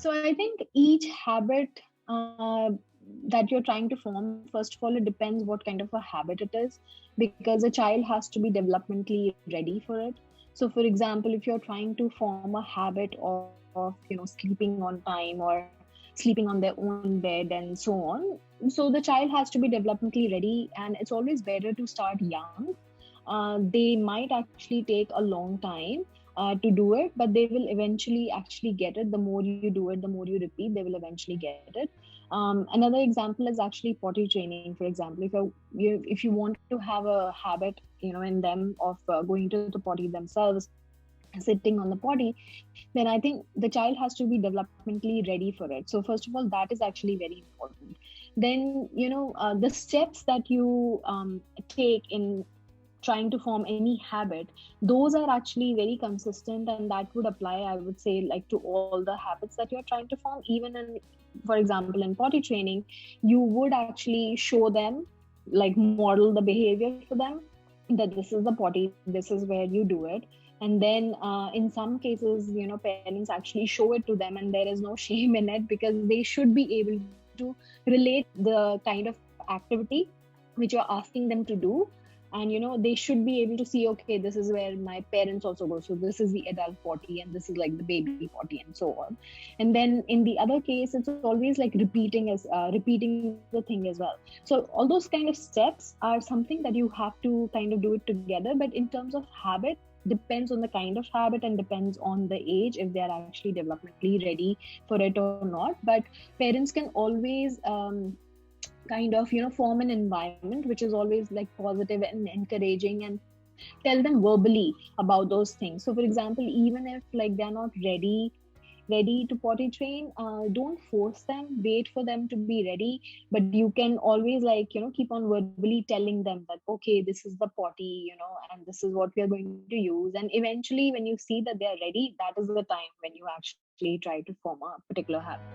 So I think each habit that you're trying to form, first of all, it depends what kind of a habit it is, because a child has to be developmentally ready for it. So for example, if you're trying to form a habit of, sleeping on time or sleeping on their own bed and so on, so the child has to be developmentally ready, and it's always better to start young. They might actually take a long time to do it, but they will eventually actually get it. The more you do it, the more you repeat, they will eventually get it. Another example is actually potty training. For example, if you want to have a habit, in them of going to the potty themselves, sitting on the potty, then I think the child has to be developmentally ready for it. So first of all, that is actually very important. Then the steps that you take in trying to form any habit, those are actually very consistent, and that would apply, I would say, like to all the habits that you're trying to form. Even in, for example, in potty training, you would actually show them, like model the behavior for them, that this is the potty, this is where you do it. And then in some cases, parents actually show it to them, and there is no shame in it, because they should be able to relate the kind of activity which you're asking them to do. And they should be able to see, okay, this is where my parents also go, so this is the adult potty, and this is like the baby potty, and so on. And then in the other case, it's always like repeating the thing as well. So all those kind of steps are something that you have to kind of do it together. But in terms of habit, depends on the kind of habit and depends on the age, if they are actually developmentally ready for it or not. But parents can always kind of form an environment which is always like positive and encouraging, and tell them verbally about those things. So for example, even if like they're not ready to potty train, don't force them, wait for them to be ready. But you can always, like, keep on verbally telling them that, okay, this is the potty, and this is what we are going to use. And eventually when you see that they are ready, that is the time when you actually try to form a particular habit.